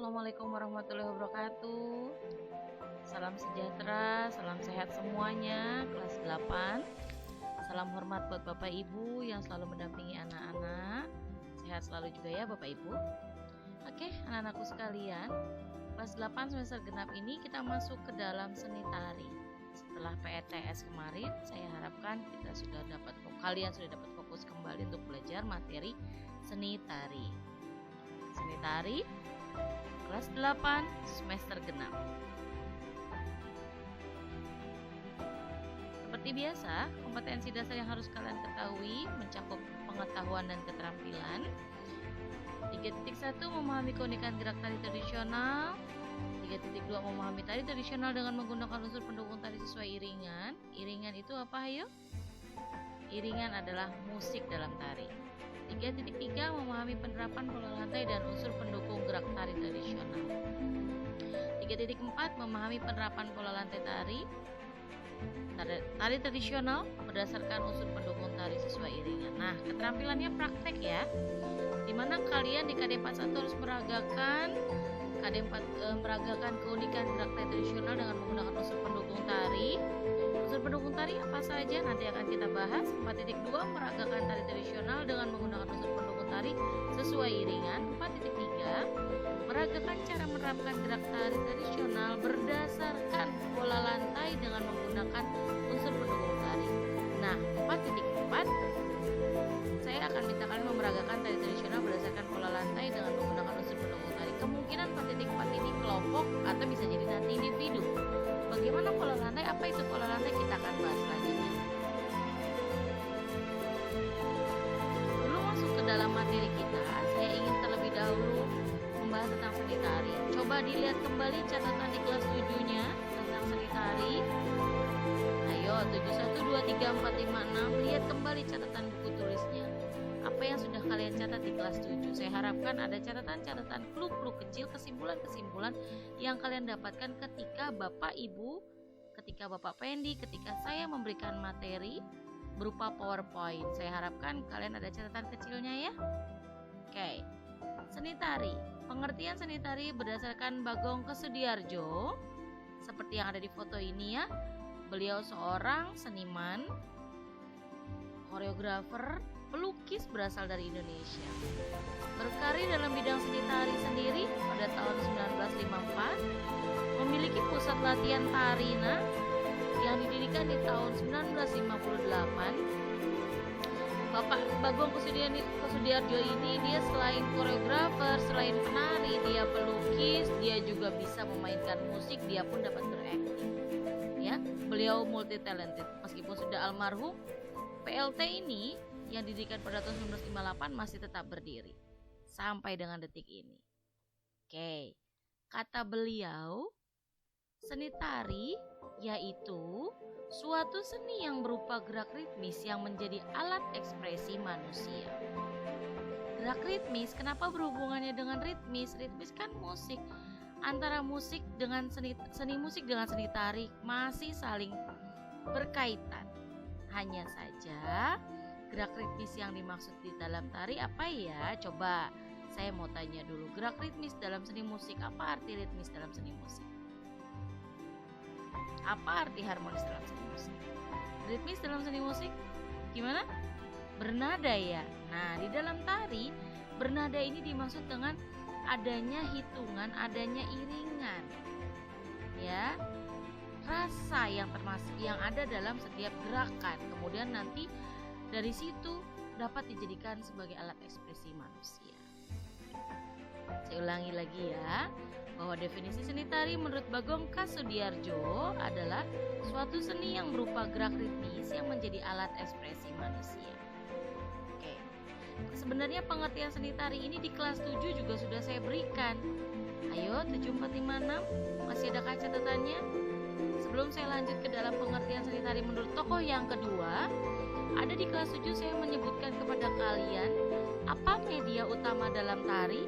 Assalamualaikum warahmatullahi wabarakatuh. Salam sejahtera, salam sehat semuanya. Kelas 8. Salam hormat buat Bapak Ibu yang selalu mendampingi anak-anak. Sehat selalu juga ya Bapak Ibu. Oke, anak-anakku sekalian, kelas 8 semester genap ini kita masuk ke dalam seni tari. Setelah PETS kemarin, saya harapkan kalian sudah dapat fokus kembali untuk belajar materi seni tari. Seni tari kelas 8 semester genap. Seperti biasa, kompetensi dasar yang harus kalian ketahui mencakup pengetahuan dan keterampilan. 3.1 memahami keunikan gerak tari tradisional. 3.2 memahami tari tradisional dengan menggunakan unsur pendukung tari sesuai iringan. Iringan itu apa, ayo? Iringan adalah musik dalam tari. 3.3 memahami penerapan pola lantai dan unsur pendukung gerak tari tradisional. 3.4 memahami penerapan pola lantai tari tradisional berdasarkan unsur pendukung tari sesuai iringan. Nah, keterampilannya praktek ya, dimana kalian di KD 41 harus meragakan keunikan gerak tari tradisional dengan menggunakan unsur pendukung tari. Unsur pendukung tari apa saja nanti akan kita bahas. 4.2 meragakan tari tradisional dengan menggunakan unsur pendukung tari sesuai iringan. 4.3 meragakan cara menerapkan gerak tari tradisional berdasarkan pola lantai dengan menggunakan unsur pendukung tari. Nah, 4.4 saya akan minta kalian memeragakan tari tradisional berdasarkan pola lantai dengan menggunakan unsur pendukung tari. Kemungkinan 4.4 ini kelompok atau bisa jadi nanti individu. Bagaimana pola lantai? Apa itu pola lantai? Kita akan bahas selanjutnya. Sebelum masuk ke dalam materi kita, saya ingin terlebih dahulu membahas tentang seni tari. Coba dilihat kembali catatan di kelas 7-nya tentang seni tari. Ayo, 7, 1, 2, 3, 4, 5, 6. Lihat kembali catatan buku tulisnya. Apa yang sudah kalian catat di kelas 7? Saya harapkan ada catatan-catatan, clue-clue kecil, kesimpulan-kesimpulan yang kalian dapatkan ketika Bapak Ibu, ketika Bapak Pendi, ketika saya memberikan materi berupa PowerPoint. Saya harapkan kalian ada catatan kecilnya ya. Oke. Seni tari. Pengertian seni tari berdasarkan Bagong Kussudiardjo seperti yang ada di foto ini ya. Beliau seorang seniman, koreografer, pelukis berasal dari Indonesia. Berkarir dalam bidang seni tari sendiri pada tahun 1954, memiliki pusat latihan Tarina yang didirikan di tahun 1958. Bapak Bagong Kussudiardjo ini dia selain koreografer, selain penari, dia pelukis, dia juga bisa memainkan musik, dia pun dapat berakting. Ya, beliau multi talented. Meskipun sudah almarhum, PLT ini yang didirikan pada tahun 1958 masih tetap berdiri sampai dengan detik ini. Oke, kata beliau, seni tari yaitu suatu seni yang berupa gerak ritmis yang menjadi alat ekspresi manusia. Gerak ritmis, kenapa berhubungannya dengan ritmis? Ritmis kan musik. Antara musik dengan seni musik dengan seni tari masih saling berkaitan. Hanya saja gerak ritmis yang dimaksud di dalam tari apa ya? Coba saya mau tanya dulu. Gerak ritmis dalam seni musik, apa arti ritmis dalam seni musik? Apa arti harmonis dalam seni musik? Ritmis dalam seni musik gimana? Bernada ya. Nah, di dalam tari bernada ini dimaksud dengan adanya hitungan, adanya iringan. Ya. Rasa yang termasuk yang ada dalam setiap gerakan. Kemudian nanti dari situ dapat dijadikan sebagai alat ekspresi manusia. Saya ulangi lagi ya, bahwa definisi seni tari menurut Bagong Kussudiardjo adalah suatu seni yang berupa gerak ritmis yang menjadi alat ekspresi manusia. Oke. Sebenarnya pengertian seni tari ini di kelas 7 juga sudah saya berikan. Ayo, 7456, masih adakah catatannya? Sebelum saya lanjut ke dalam pengertian seni tari menurut tokoh yang kedua, ada di kelas 7 saya menyebutkan kepada kalian apa media utama dalam tari,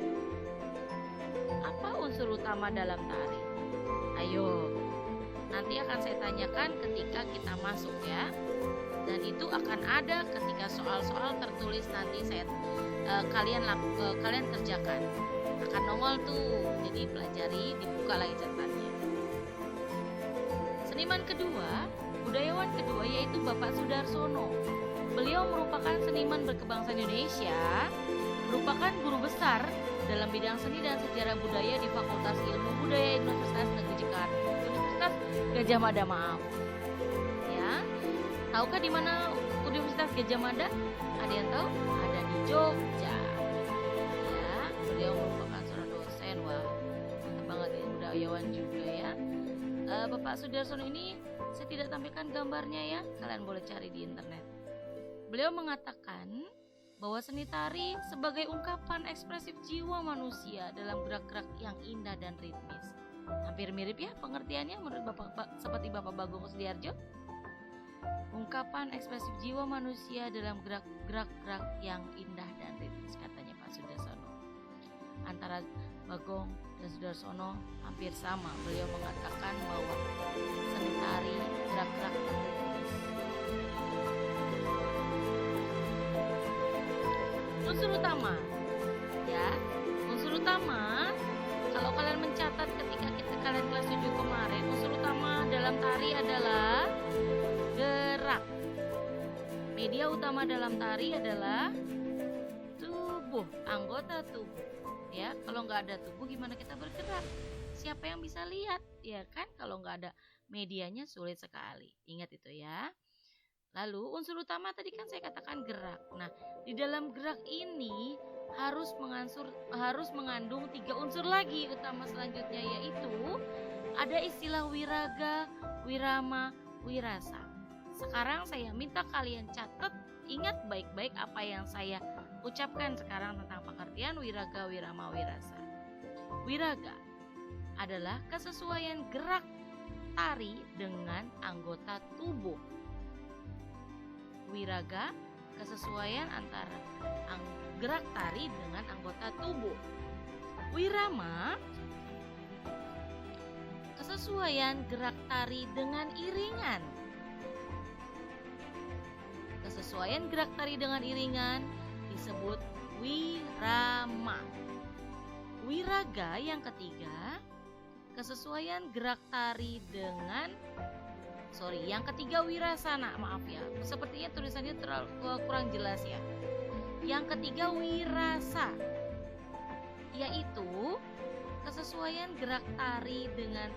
apa unsur utama dalam tari. Ayo, nanti akan saya tanyakan ketika kita masuk ya, dan itu akan ada ketika soal-soal tertulis nanti kalian kerjakan. akan nongol tuh. Jadi pelajari, dibuka lagi catatannya. Seniman kedua, budayawan kedua yaitu Bapak Sudarsono. Beliau merupakan seniman berkebangsaan Indonesia, merupakan guru besar dalam bidang seni dan sejarah budaya di Fakultas Ilmu Budaya Universitas Negeri Jakarta, Universitas Gadjah Mada, maaf. Ya, tahukah di mana Universitas Gadjah Mada? Ada yang tahu? Ada di Jogja. Ya, beliau merupakan seorang dosen. Wah, mantap banget ya, budayawan juga ya. Bapak Sudarsono ini saya tidak tampilkan gambarnya ya, kalian boleh cari di internet. Beliau mengatakan bahwa seni tari sebagai ungkapan ekspresif jiwa manusia dalam gerak-gerak yang indah dan ritmis. Hampir mirip ya pengertiannya menurut seperti Bapak Bagong Sudiarjo. Ungkapan ekspresif jiwa manusia dalam gerak-gerak yang indah dan ritmis, katanya Pak Sudarsono. Antara Bagong dan Sudarsono hampir sama. Beliau mengatakan bahwa seni tari gerak-gerak yang ritmis. Unsur utama, ya, unsur utama. Kalau kalian mencatat ketika kalian kelas 7 kemarin, unsur utama dalam tari adalah gerak. Media utama dalam tari adalah tubuh, anggota tubuh. Ya, kalau nggak ada tubuh gimana kita bergerak? Siapa yang bisa lihat? Ya kan, kalau nggak ada medianya sulit sekali. Ingat itu ya. Lalu unsur utama tadi kan saya katakan gerak. Nah, di dalam gerak ini harus mengandung 3 unsur lagi utama selanjutnya, yaitu ada istilah wiraga, wirama, wirasa. Sekarang saya minta kalian catat, ingat baik-baik apa yang saya ucapkan sekarang tentang pengertian wiraga, wirama, wirasa. Wiraga adalah kesesuaian gerak tari dengan anggota tubuh. Wiraga, kesesuaian antara gerak tari dengan anggota tubuh. Wirama, kesesuaian gerak tari dengan iringan. Kesesuaian gerak tari dengan iringan disebut wirama. Wiraga yang ketiga, kesesuaian gerak tari dengan yang ketiga wirasana, maaf ya, sepertinya tulisannya kurang jelas ya. Yang ketiga wirasa, yaitu kesesuaian gerak tari dengan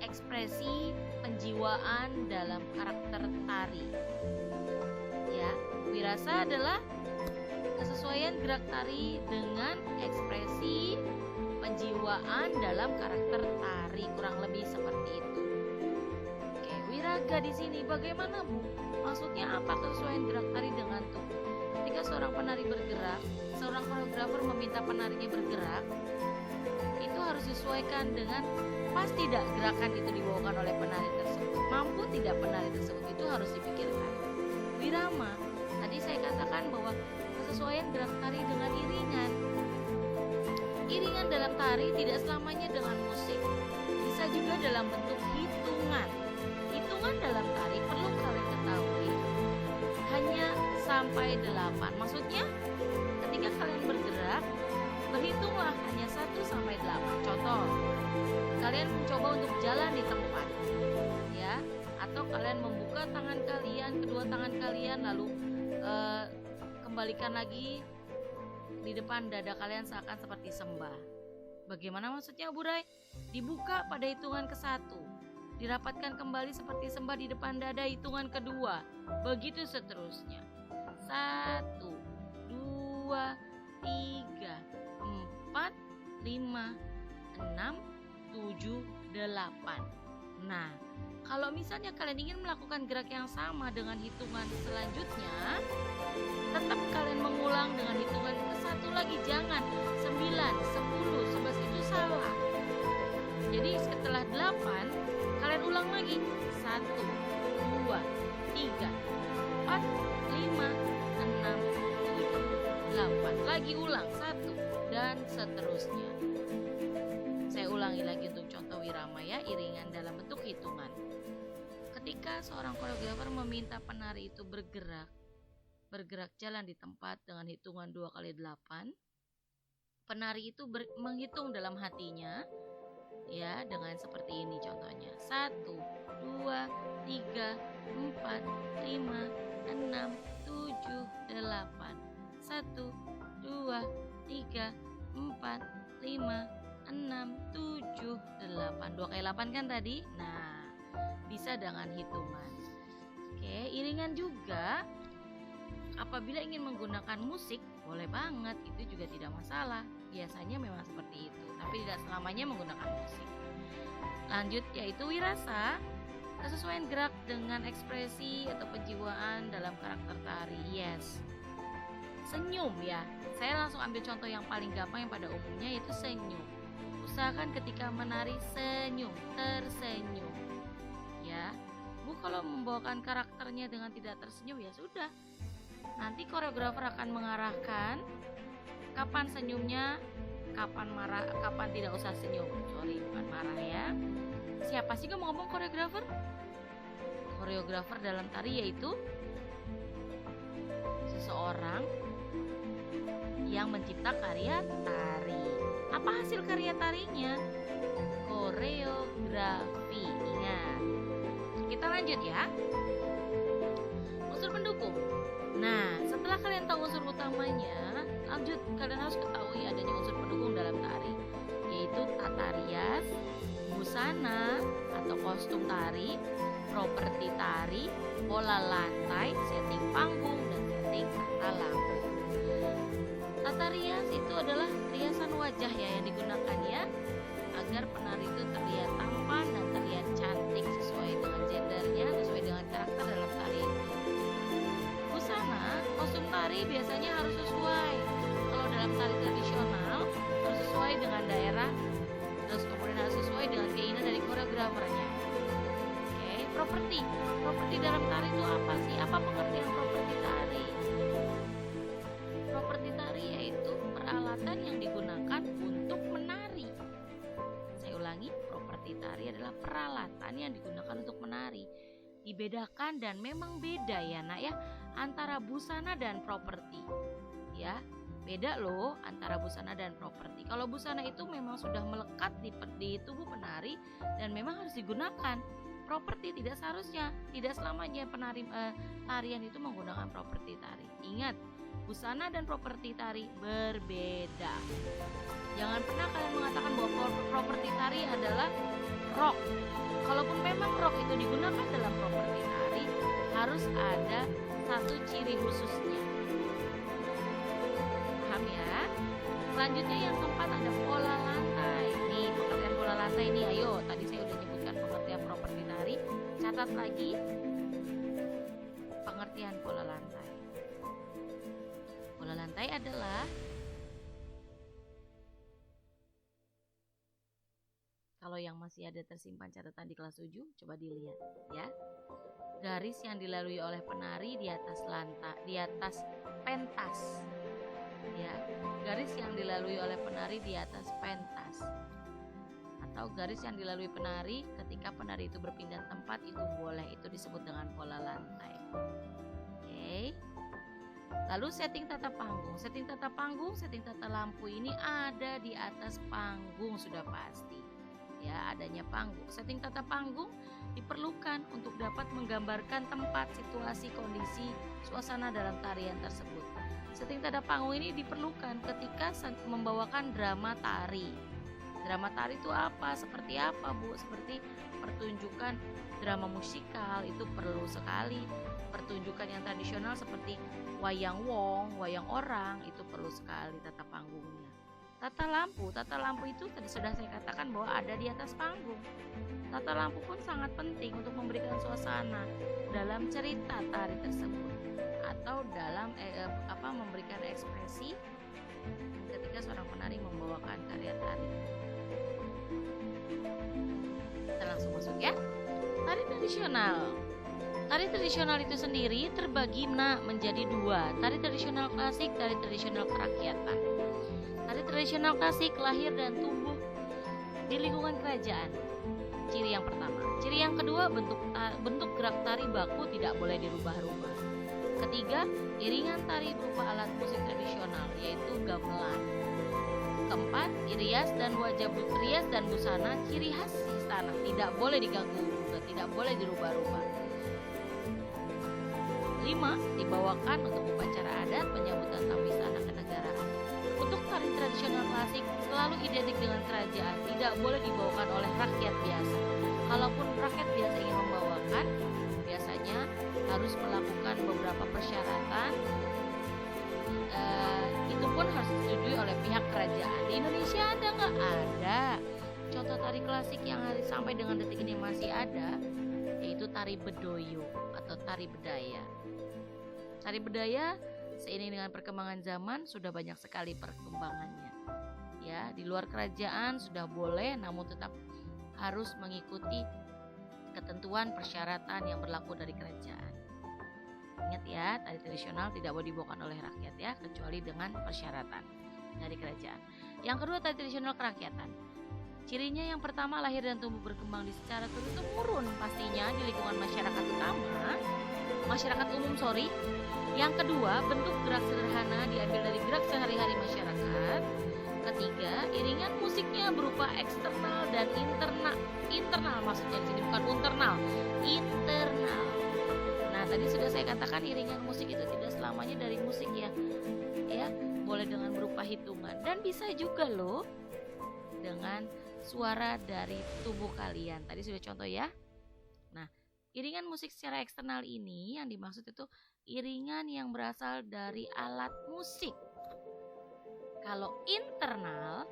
ekspresi penjiwaan dalam karakter tari. Ya, wirasa adalah kesesuaian gerak tari dengan ekspresi penjiwaan dalam karakter tari, kurang lebih seperti itu. Wiraga di sini bagaimana, Bu? Maksudnya apa kesesuaian gerak tari dengan tubuh? Ketika seorang penari bergerak, seorang koreografer meminta penarinya bergerak, itu harus disesuaikan dengan pas tidak gerakan itu dibawakan oleh penari tersebut. Mampu tidak penari tersebut, itu harus dipikirkan. Wirama, tadi saya katakan bahwa kesesuaian gerak tari dengan iringan. Iringan dalam tari tidak selamanya dengan musik, bisa juga dalam bentuk hitungan. Hitungan dalam tari perlu kalian ketahui hanya sampai 8. Maksudnya ketika kalian bergerak, berhitunglah hanya 1 sampai 8. Contoh, kalian mencoba untuk jalan di tempat, ya, atau kalian membuka tangan kalian, kedua tangan kalian, lalu kembalikan lagi di depan dada kalian seakan seperti sembah. Bagaimana maksudnya, Bu Rai? Dibuka pada hitungan ke-1, dirapatkan kembali seperti sembah di depan dada hitungan kedua, begitu seterusnya. 1, 2, 3, 4, 5, 6, 7, 8. Nah, kalau misalnya kalian ingin melakukan gerak yang sama dengan hitungan selanjutnya, tetap kalian mengulang dengan hitungan ke-1 lagi, jangan 9, 10, 11, itu salah. Jadi setelah 8, kalian ulang lagi 1, 2, 3, 4, 5, 6, 7, 8. Lagi ulang 1 dan seterusnya. Saya ulangi lagi untuk contoh wirama ya, iringan dalam bentuk hitungan. Ketika seorang koreografer meminta penari itu bergerak jalan di tempat dengan hitungan 2 kali 8, penari itu menghitung dalam hatinya, ya, dengan seperti ini contohnya. 1, 2, 3, 4, 5, 6, 7, 8. 1, 2, 3, 4, 5, 6, 7, 8. 2 kali 8 kan tadi? Nah, bisa dengan hitungan. Oke, iringan juga apabila ingin menggunakan musik, boleh banget, itu juga tidak masalah. Biasanya memang seperti itu, tapi tidak selamanya menggunakan musik. Lanjut yaitu wirasa, kesesuaian gerak dengan ekspresi atau penjiwaan dalam karakter tari. Yes. Senyum ya. Saya langsung ambil contoh yang paling gampang yang pada umumnya yaitu senyum. Usahakan ketika menari senyum, tersenyum. Ya. Bu kalau membawakan karakternya dengan tidak tersenyum ya sudah. Nanti koreografer akan mengarahkan kapan senyumnya, kapan marah, kapan tidak usah senyum. Sorry, bukan marah ya. Siapa sih yang mau ngomong koreografer? Koreografer dalam tari yaitu seseorang yang mencipta karya tari. Apa hasil karya tarinya? Koreografi. Ingat. Kita lanjut ya. Unsur pendukung. Nah, setelah kalian tahu unsur utamanya, lanjut kalian harus ketahui adanya unsur pendukung dalam tari, yaitu tata rias, busana atau kostum tari, properti tari, pola lantai, setting panggung, dan setting tata lampu. Tata rias itu adalah riasan wajah ya yang digunakan ya, agar penari itu terlihat tampan dan terlihat cantik sesuai dengan gendernya, sesuai dengan karakter dalam tari itu. Busana, kostum tari biasanya harus sesuai. Kalau dalam tari tradisional harus sesuai dengan daerah, terus kemudian harus sesuai dengan keinginan dari koreografernya. Oke, properti dalam tari itu apa sih? Apa pengertian properti tari? Properti tari yaitu peralatan yang digunakan untuk menari. Saya ulangi, properti tari adalah peralatan yang digunakan untuk menari. Dibedakan dan memang beda ya nak ya antara busana dan properti ya, beda loh antara busana dan properti. Kalau busana itu memang sudah melekat di tubuh penari dan memang harus digunakan. Properti tidak seharusnya, tidak selamanya tarian itu menggunakan properti tari. Ingat, busana dan properti tari berbeda. Jangan pernah kalian mengatakan bahwa properti tari adalah rok. Kalaupun memang rok itu digunakan dalam properti tari, harus ada satu ciri khususnya. Paham ya? Selanjutnya yang keempat ada pola lantai. Nih, pengertian pola lantai ini, ayo. Tadi saya udah nyebutkan pengertian properti tari. Catat lagi pengertian pola lantai. Pola lantai adalah kalau yang masih ada tersimpan catatan di kelas 7, coba dilihat ya. Garis yang dilalui oleh penari di atas lantai, di atas pentas. Ya, garis yang dilalui oleh penari di atas pentas. Atau garis yang dilalui penari ketika penari itu berpindah tempat itu boleh, itu disebut dengan pola lantai. Oke. Lalu setting tata panggung. Setting tata panggung, setting tata lampu ini ada di atas panggung sudah pasti. Ya, adanya panggung. Setting tata panggung diperlukan untuk dapat menggambarkan tempat, situasi, kondisi, suasana dalam tarian tersebut. Setting tata panggung ini diperlukan ketika membawakan drama tari. Drama tari itu apa? Seperti apa, Bu? Seperti pertunjukan drama musikal itu perlu sekali. Pertunjukan yang tradisional seperti wayang wong, wayang orang itu perlu sekali tata panggungnya. Tata lampu itu tadi sudah saya katakan bahwa ada di atas panggung. Tata lampu pun sangat penting untuk memberikan suasana dalam cerita tari tersebut atau dalam memberikan ekspresi ketika seorang penari membawakan karya tari. Kita langsung masuk ya. Tari tradisional. Tari tradisional itu sendiri terbagi menjadi dua, tari tradisional klasik, tari tradisional kerakyatan. Tari tradisional klasik lahir dan tumbuh di lingkungan kerajaan. Ciri yang pertama. Ciri yang kedua, bentuk gerak tari baku tidak boleh dirubah-rubah. Ketiga, iringan tari berupa alat musik tradisional yaitu gamelan. keempat, rias dan busana ciri khas istana, tidak boleh diganggu, tidak boleh dirubah-rubah. 5. Dibawakan untuk upacara adat penyambutan tamu istana kenegaraan. Untuk tari tradisional klasik selalu identik dengan kerajaan, tidak boleh dibawakan oleh rakyat biasa. Kalaupun rakyat biasa ingin membawakan, biasanya harus melakukan beberapa persyaratan. Itu pun harus disetujui oleh pihak kerajaan. Di Indonesia ada nggak? Ada. Contoh tari klasik yang sampai dengan detik ini masih ada, yaitu tari bedoyo atau tari bedaya. Tari bedaya seiring dengan perkembangan zaman sudah banyak sekali perkembangannya. Ya, di luar kerajaan sudah boleh, namun tetap harus mengikuti ketentuan persyaratan yang berlaku dari kerajaan. Ingat ya, tari tradisional tidak boleh dibawakan oleh rakyat ya, kecuali dengan persyaratan dari kerajaan. Yang kedua, tari tradisional kerakyatan. Cirinya yang pertama, lahir dan tumbuh berkembang di secara turun-temurun, pastinya di lingkungan masyarakat umum. Yang kedua, bentuk gerak sederhana diambil dari gerak sehari-hari masyarakat. Ketiga, iringan musiknya berupa eksternal dan internal maksudnya di sini bukan internal. Nah, tadi sudah saya katakan iringan musik itu tidak selamanya dari musik ya, boleh dengan berupa hitungan dan bisa juga loh dengan suara dari tubuh kalian. Tadi sudah contoh ya. Nah, iringan musik secara eksternal ini yang dimaksud itu iringan yang berasal dari alat musik. Kalau internal,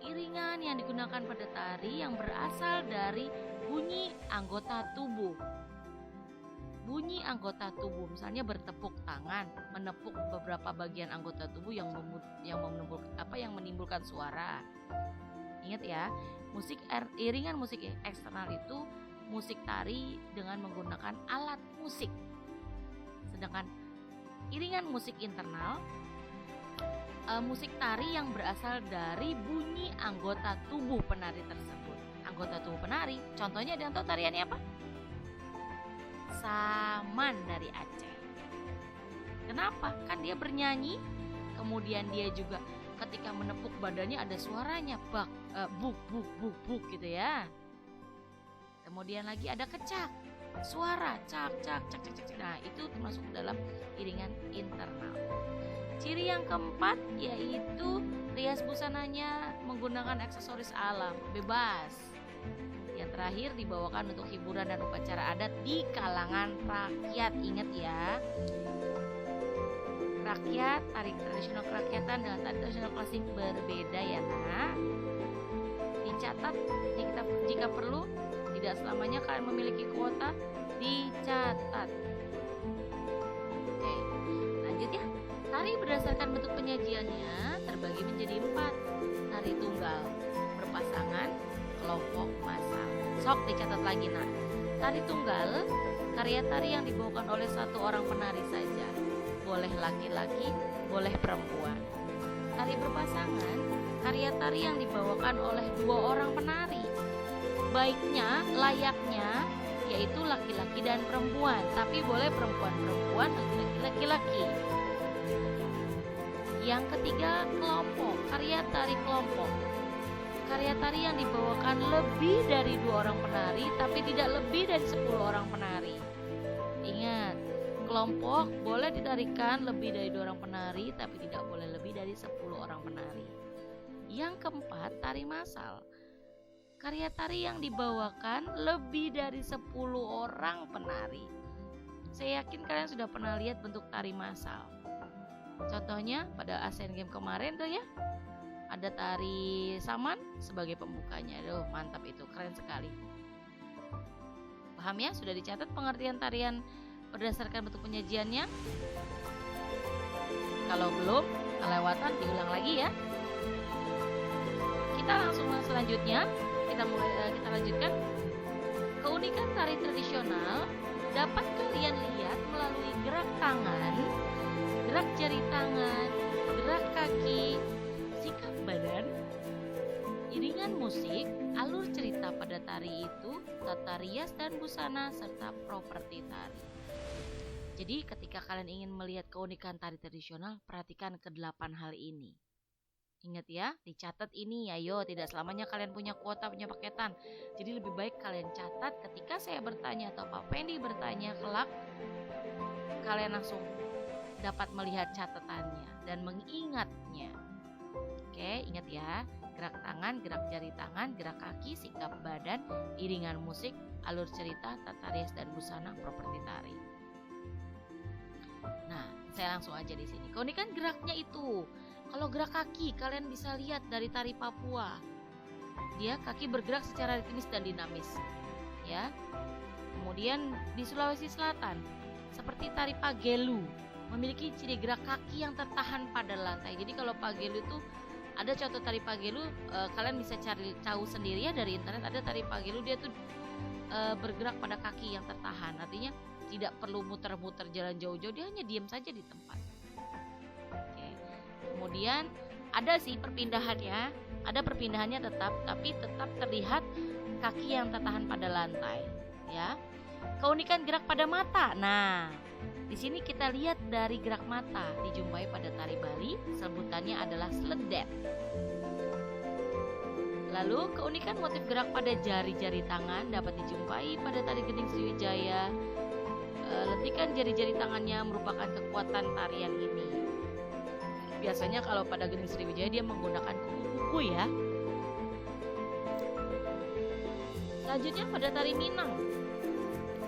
iringan yang digunakan pada tari yang berasal dari bunyi anggota tubuh. Bunyi anggota tubuh, misalnya bertepuk tangan, menepuk beberapa bagian anggota tubuh yang menimbulkan suara. Ingat ya, iringan musik eksternal itu musik tari dengan menggunakan alat musik. Sedangkan iringan musik internal, musik tari yang berasal dari bunyi anggota tubuh penari tersebut. Anggota tubuh penari, contohnya ada yang tahu tariannya apa? Saman dari Aceh. Kenapa? Kan dia bernyanyi, kemudian dia juga ketika menepuk badannya ada suaranya, buk gitu ya. Kemudian lagi ada kecak, suara cak. Nah, itu termasuk dalam iringan internal. Ciri yang keempat yaitu rias busananya menggunakan aksesoris alam, bebas. Yang terakhir dibawakan untuk hiburan dan upacara adat di kalangan rakyat. Ingat ya, rakyat, tari tradisional kerakyatan dengan tari tradisional klasik berbeda ya nak. Dicatat jika perlu, tidak selamanya kalian memiliki kuota, dicatat. Oke, lanjut ya. Tari berdasarkan bentuk penyajiannya terbagi menjadi 4. Tari tunggal, berpasangan, kelompok, massal. Sok dicatat lagi nak. Tari tunggal, karya tari yang dibawakan oleh satu orang penari saja. Boleh laki-laki, boleh perempuan. Tari berpasangan, karya tari yang dibawakan oleh 2 orang penari. Layaknya yaitu laki-laki dan perempuan, tapi boleh perempuan-perempuan, laki-laki laki-laki. Yang ketiga, kelompok, karya tari kelompok. Karya tari yang dibawakan lebih dari 2 orang penari, tapi tidak lebih dari 10 orang penari. Ingat, kelompok boleh ditarikan lebih dari 2 orang penari, tapi tidak boleh lebih dari 10 orang penari. Yang keempat, tari massal. Karya tari yang dibawakan lebih dari 10 orang penari. Saya yakin kalian sudah pernah lihat bentuk tari massal. Contohnya pada Asian Games kemarin tuh ya, ada tari saman sebagai pembukanya. Aduh, mantap itu, keren sekali. Paham ya? Sudah dicatat pengertian tarian berdasarkan bentuk penyajiannya? Kalau belum, kelewatan, diulang lagi ya. Kita langsung selanjutnya, kita lanjutkan. Keunikan tari tradisional dapat kalian lihat melalui gerak tangan, gerak jari tangan, gerak kaki, sikap badan, iringan musik, alur cerita pada tari itu, tata rias dan busana, serta properti tari. Jadi ketika kalian ingin melihat keunikan tari tradisional, perhatikan ke-8 hal ini. Ingat ya, dicatat ini. Ayo, tidak selamanya kalian punya kuota, punya paketan. Jadi lebih baik kalian catat ketika saya bertanya atau Pak Pendi bertanya kelak, kalian langsung dapat melihat catatannya dan mengingatnya. Oke, ingat ya. Gerak tangan, gerak jari tangan, gerak kaki, sikap badan, iringan musik, alur cerita, tata rias dan busana, properti tari. Nah, saya langsung aja di sini. Keunikan geraknya itu, kalau gerak kaki kalian bisa lihat dari tari Papua. Dia kaki bergerak secara ritmis dan dinamis. Ya. Kemudian di Sulawesi Selatan, seperti tari Pagelu, memiliki ciri gerak kaki yang tertahan pada lantai. Jadi kalau Pagelu itu ada contoh tari Pagelu, kalian bisa cari tahu sendiri ya dari internet. Ada tari Pagelu, dia tuh bergerak pada kaki yang tertahan. Artinya tidak perlu muter-muter jalan jauh-jauh, dia hanya diam saja di tempat. Oke. Kemudian ada sih perpindahannya, ada perpindahannya tetap, tapi tetap terlihat kaki yang tertahan pada lantai. Ya. Keunikan gerak pada mata. Nah, di sini kita lihat dari gerak mata dijumpai pada tari Bali, sebutannya adalah sledet. Lalu keunikan motif gerak pada jari-jari tangan dapat dijumpai pada tari Gending Sriwijaya. Letikan jari-jari tangannya merupakan kekuatan tarian ini. Biasanya kalau pada Gending Sriwijaya dia menggunakan kuku-kuku ya. Selanjutnya pada tari Minang.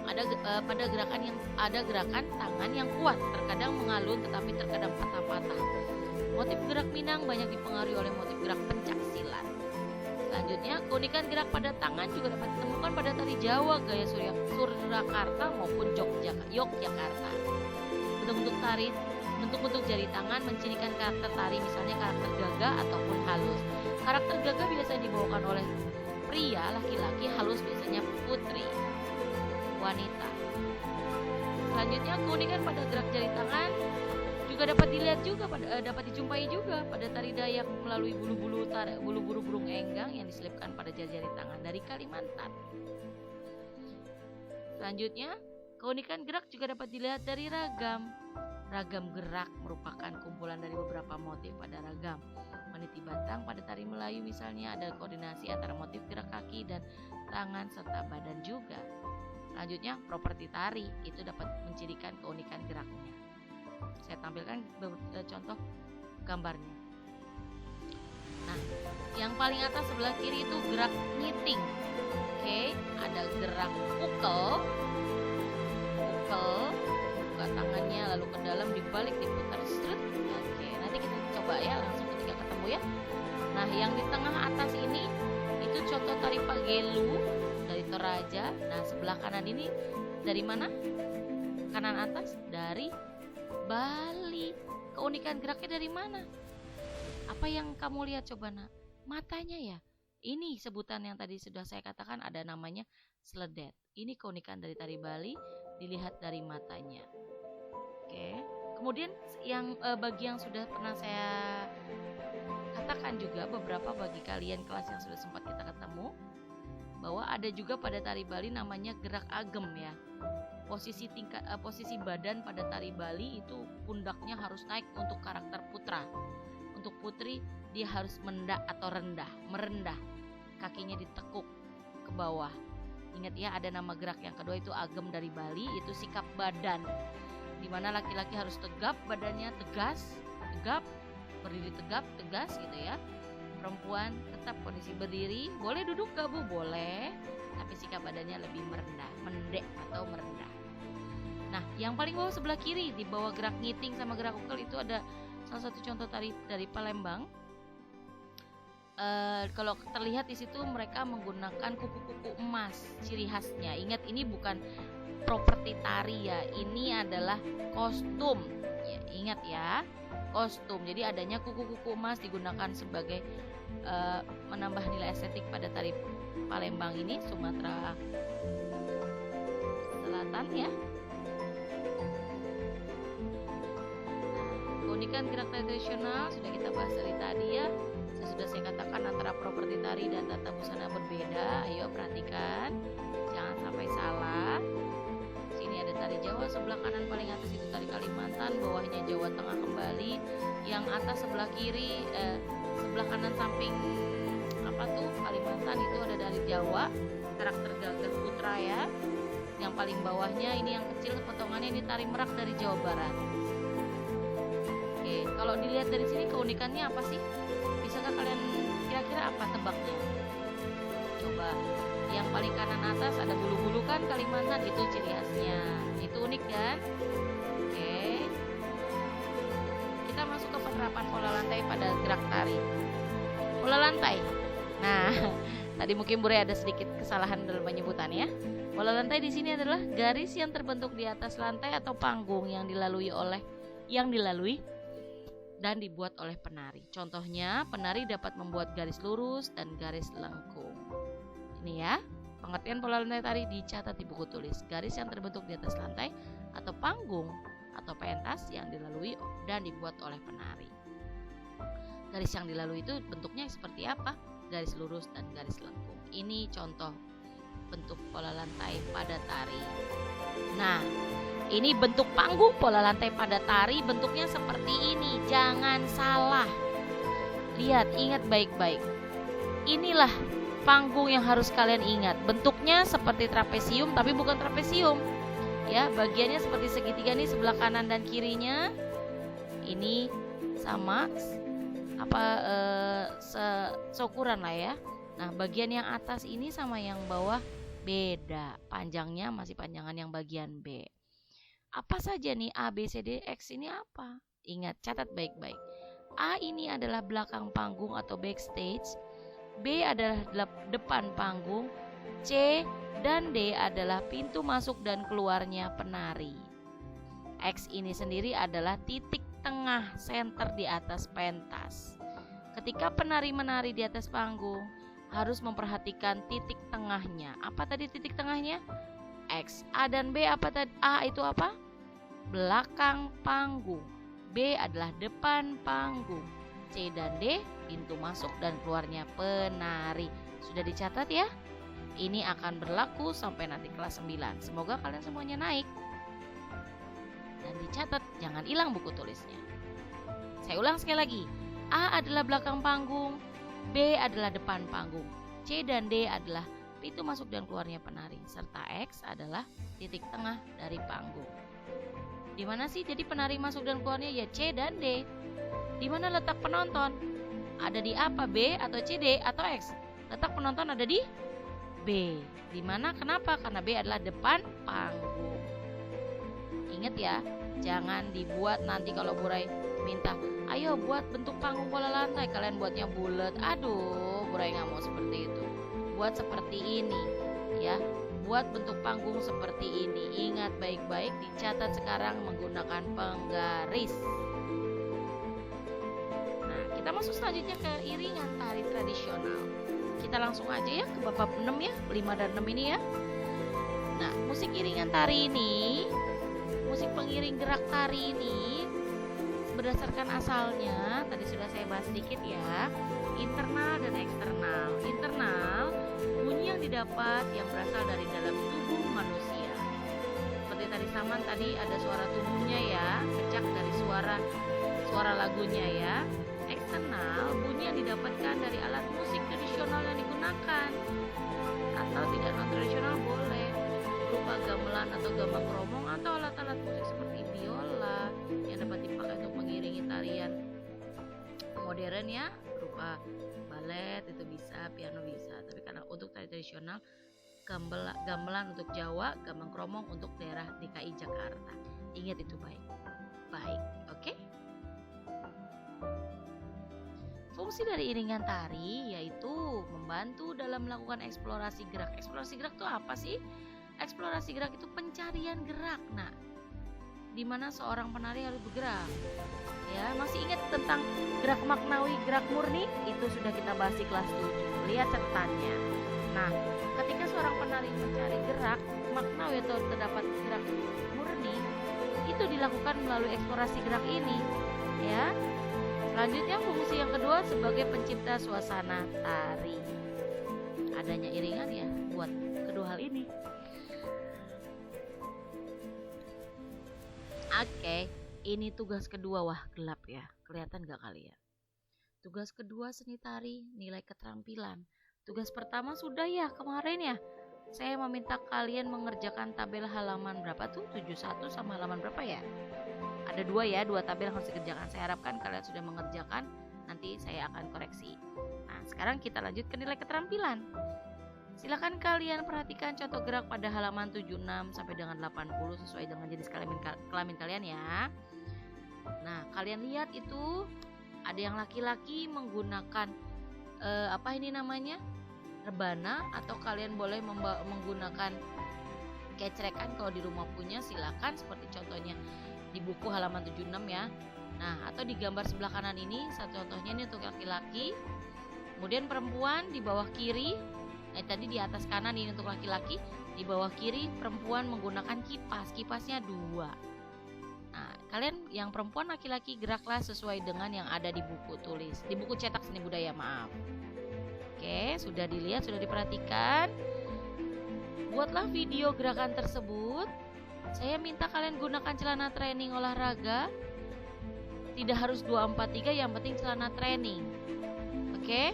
Pada gerakan tangan yang kuat, terkadang mengalun tetapi terkadang patah-patah. Motif gerak Minang banyak dipengaruhi oleh motif gerak pencak silat. Selanjutnya, keunikan gerak pada tangan juga dapat ditemukan pada tari Jawa gaya Surakarta maupun Yogyakarta. Bentuk-bentuk jari tangan mencirikan karakter tari, misalnya karakter gagah ataupun halus. Karakter gagah biasanya dibawakan oleh pria, laki-laki, halus biasanya putri, wanita. Selanjutnya, keunikan pada gerak jari tangan juga dapat dijumpai juga pada tari Dayak melalui bulu-bulu burung enggang yang diselipkan pada jari-jari tangan dari Kalimantan. Selanjutnya, keunikan gerak juga dapat dilihat dari ragam. Ragam gerak merupakan kumpulan dari beberapa motif pada ragam. Meniti batang pada tari Melayu misalnya ada koordinasi antara motif gerak kaki dan tangan serta badan juga. Selanjutnya, properti tari itu dapat mencirikan keunikan geraknya. Saya tampilkan contoh gambarnya. Nah, yang paling atas sebelah kiri itu gerak knitting. Oke, ada gerak pukel, buka tangannya lalu ke dalam, dibalik, diputar, strut. Oke, nanti kita coba ya langsung ketika ketemu ya. Nah, yang di tengah atas ini itu contoh tari Pagelu dari Toraja. Nah, sebelah kanan ini dari mana? Kanan atas dari Bali. Keunikan geraknya dari mana? Apa yang kamu lihat coba nak? Matanya ya. Ini sebutan yang tadi sudah saya katakan ada namanya sledet. Ini keunikan dari tari Bali, dilihat dari matanya. Oke. Kemudian bagi yang sudah pernah saya katakan juga beberapa bagi kalian kelas yang sudah sempat kita ketemu, bahwa ada juga pada tari Bali namanya gerak agem ya. Posisi badan pada tari Bali itu pundaknya harus naik untuk karakter putra. Untuk putri dia harus merendah. Kakinya ditekuk ke bawah. Ingat ya, ada nama gerak yang kedua itu agem dari Bali, itu sikap badan. Di mana laki-laki harus tegap, badannya tegap, berdiri tegap, tegas gitu ya. Perempuan tetap kondisi berdiri, boleh duduk gak Bu? Boleh, tapi sikap badannya lebih mendek atau merendah. Nah, yang paling bawah sebelah kiri di bawah gerak ngiting sama gerak ukel itu ada salah satu contoh tari dari Palembang. Kalau terlihat di situ mereka menggunakan kuku-kuku emas, ciri khasnya. Ingat, ini bukan properti tari ya, ini adalah kostum. Ya, ingat ya, kostum. Jadi adanya kuku-kuku emas digunakan sebagai menambah nilai estetik pada tari Palembang ini, Sumatera Selatan ya. Keunikan gerak tradisional sudah kita bahas dari tadi ya. Sudah saya katakan antara properti tari dan tata busana berbeda. Ayo perhatikan, jangan sampai salah. Sini ada tari Jawa, sebelah kanan paling atas itu tari Kalimantan, bawahnya Jawa Tengah kembali. Yang atas sebelah kiri, sebelah kanan samping Kalimantan itu ada dari Jawa, karakter Gagah Putra ya. Yang paling bawahnya ini yang kecil potongannya ini Tari Merak dari Jawa Barat. Oke, kalau dilihat dari sini keunikannya apa sih? Bisakah kalian kira-kira apa tebaknya? Coba, yang paling kanan atas ada bulu-bulu kan Kalimantan, itu ciri khasnya. Itu unik kan? Oke. Kita masuk ke penerapan pola lantai pada gerak tari. Pola lantai. Nah, tadi mungkin Bure ada sedikit kesalahan dalam penyebutannya. Pola lantai di sini adalah garis yang terbentuk di atas lantai atau panggung yang dilalui dan dibuat oleh penari. Contohnya, penari dapat membuat garis lurus dan garis lengkung. Ini ya, pengertian pola lantai tari dicatat di buku tulis. Garis yang terbentuk di atas lantai atau panggung atau pentas yang dilalui dan dibuat oleh penari. Garis yang dilalui itu bentuknya seperti apa? Garis lurus dan garis lengkung. Ini contoh bentuk pola lantai pada tari. Nah, ini bentuk panggung pola lantai pada tari, bentuknya seperti ini. Jangan salah. Lihat, ingat baik-baik. Inilah panggung yang harus kalian ingat. Bentuknya seperti trapesium tapi bukan trapesium. Ya, bagiannya seperti segitiga nih, sebelah kanan dan kirinya ini sama seukuran lah ya. Nah, bagian yang atas ini sama yang bawah beda. Panjangnya masih panjangan yang bagian B. Apa saja nih A, B, C, D, X ini apa? Ingat, catat baik-baik. A ini adalah belakang panggung atau backstage. B adalah depan panggung. C dan D adalah pintu masuk dan keluarnya penari. X ini sendiri adalah titik tengah center di atas pentas. Ketika penari menari di atas panggung, harus memperhatikan titik tengahnya. Apa tadi titik tengahnya? X. A dan B apa tadi? A itu apa? Belakang panggung. B adalah depan panggung. C dan D pintu masuk dan keluarnya penari. Sudah dicatat ya? Ini akan berlaku sampai nanti kelas 9. Semoga kalian semuanya naik. Dan dicatat, jangan hilang buku tulisnya. Saya ulang sekali lagi. A adalah belakang panggung, B adalah depan panggung, C dan D adalah pintu masuk dan keluarnya penari, serta X adalah titik tengah dari panggung. Di mana sih jadi penari masuk dan keluarnya? Ya C dan D. Di mana letak penonton? Ada di apa? B atau C, D atau X? Letak penonton ada di B. Di mana? Kenapa? Karena B adalah depan panggung. Ingat ya, jangan dibuat nanti kalau Burai minta, ayo buat bentuk panggung pola lantai, kalian buatnya bulat. Aduh, Burai nggak mau seperti itu. Buat seperti ini, ya. Buat bentuk panggung seperti ini. Ingat baik-baik, dicatat sekarang menggunakan penggaris. Nah, kita masuk selanjutnya ke iringan tari tradisional. Kita langsung aja ya ke bab 6 ya, 5 dan 6 ini ya. Nah, musik iringan tari ini, musik pengiring gerak tari ini berdasarkan asalnya tadi sudah saya bahas sedikit ya, internal dan eksternal. Internal, bunyi yang didapat yang berasal dari dalam tubuh manusia. Seperti tadi Saman tadi ada suara tubuhnya ya, kecak dari suara lagunya ya. Eksternal, bunyi yang didapatkan dari alat musik tradisional yang digunakan atau tidak non tradisional boleh, berupa gamelan atau gambang kromong atau alat-alat musik seperti biola yang dapat dipakai untuk mengiringi tarian modern ya, berupa balet itu bisa, piano bisa. Tapi karena untuk tari tradisional, gamelan untuk Jawa, gambang kromong untuk daerah DKI Jakarta. Ingat itu baik, oke? Fungsi dari iringan tari yaitu membantu dalam melakukan eksplorasi gerak. Eksplorasi gerak itu apa sih? Eksplorasi gerak itu pencarian gerak. Nah, di mana seorang penari harus bergerak. Ya, masih ingat tentang gerak maknawi, gerak murni? Itu sudah kita bahas di kelas 7. Lihat catatannya. Nah, ketika seorang penari mencari gerak maknawi atau terdapat gerak murni, itu dilakukan melalui eksplorasi gerak ini, ya. Selanjutnya fungsi yang kedua sebagai pencipta suasana tari. Adanya iringan ya buat kedua hal ini. Oke, ini tugas kedua. Wah, gelap ya. Kelihatan gak kali ya? Tugas kedua seni tari, nilai keterampilan. Tugas pertama sudah ya kemarin ya. Saya meminta kalian mengerjakan tabel halaman berapa tuh? 71 sama halaman berapa ya? Ada dua tabel yang harus dikerjakan. Saya harapkan kalian sudah mengerjakan. Nanti saya akan koreksi. Nah, sekarang kita lanjut ke nilai keterampilan. Silakan kalian perhatikan contoh gerak pada halaman 76 sampai dengan 80 sesuai dengan jenis kelamin kalian ya. Nah, kalian lihat itu ada yang laki-laki menggunakan rebana, atau kalian boleh menggunakan kecrekan kalau di rumah punya, silakan seperti contohnya di buku halaman 76 ya. Nah, atau di gambar sebelah kanan ini, satu contohnya ini untuk laki-laki. Kemudian perempuan di bawah kiri, tadi di atas kanan ini untuk laki-laki, di bawah kiri perempuan menggunakan kipas, kipasnya 2. Nah, kalian yang perempuan laki-laki geraklah sesuai dengan yang ada di buku tulis, di buku cetak seni budaya, maaf. Oke, sudah dilihat, sudah diperhatikan. Buatlah video gerakan tersebut. Saya minta kalian gunakan celana training olahraga. Tidak harus 243, yang penting celana training. Oke.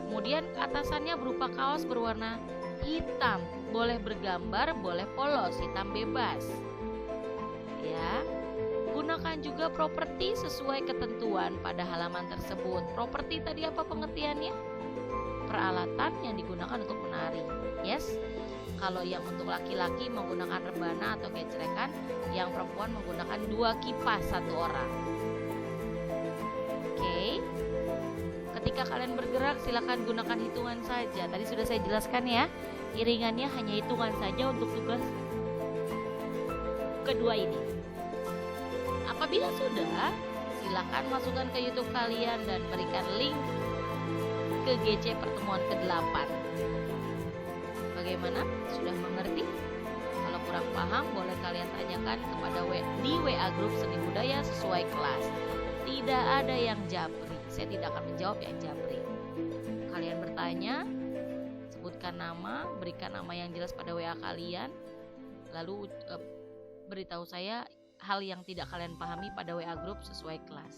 Kemudian atasannya berupa kaos berwarna hitam. Boleh bergambar, boleh polos, hitam bebas. Ya. Gunakan juga properti sesuai ketentuan pada halaman tersebut. Properti tadi apa pengertiannya? Peralatan yang digunakan untuk menari. Yes. Kalau yang untuk laki-laki menggunakan rebana atau kecrekan, yang perempuan menggunakan 2 kipas 1 orang. Oke. Ketika kalian bergerak, silakan gunakan hitungan saja. Tadi sudah saya jelaskan ya. Iringannya hanya hitungan saja untuk tugas kedua ini. Apabila sudah, silakan masukkan ke YouTube kalian dan berikan link ke GC pertemuan ke-8. Bagaimana? Sudah mengerti? Kalau kurang paham, boleh kalian tanyakan kepada di WA grup seni budaya sesuai kelas. Tidak ada yang japri. Saya tidak akan menjawab yang japri. Kalian bertanya, sebutkan nama, berikan nama yang jelas pada WA kalian, lalu beritahu saya hal yang tidak kalian pahami pada WA grup sesuai kelas.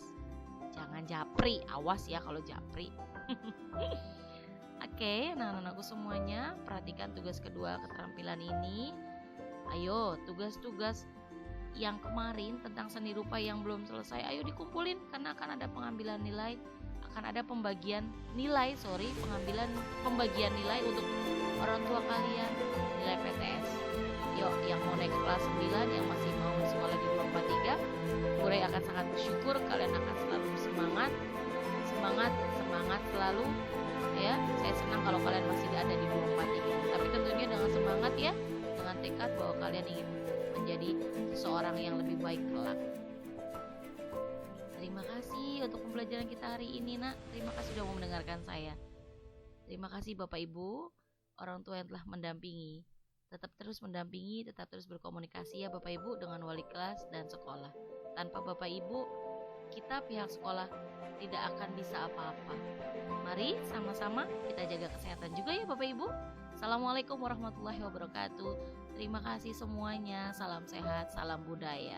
Jangan japri, awas ya kalau japri. Oke, anak-anakku semuanya, perhatikan tugas kedua keterampilan ini. Ayo, tugas-tugas yang kemarin tentang seni rupa yang belum selesai, ayo dikumpulin karena akan ada pengambilan nilai, akan ada pembagian nilai untuk orang tua kalian, nilai PTS. Yuk, yang mau naik ke kelas 9, yang masih mau sekolah di 243, Burai akan sangat bersyukur. Kalian akan selalu semangat selalu ya. Saya senang kalau kalian masih ada di 243, tapi tentunya dengan semangat ya, dengan tekad bahwa kalian ingin menjadi seseorang yang lebih baik kelak. Terima kasih untuk pembelajaran kita hari ini, Nak. Terima kasih sudah mau mendengarkan saya. Terima kasih Bapak Ibu, orang tua yang telah mendampingi. Tetap terus mendampingi, tetap terus berkomunikasi ya Bapak Ibu dengan wali kelas dan sekolah. Tanpa Bapak Ibu, kita pihak sekolah tidak akan bisa apa-apa. Mari sama-sama kita jaga kesehatan juga ya Bapak Ibu. Assalamualaikum warahmatullahi wabarakatuh. Terima kasih semuanya. Salam sehat, salam budaya.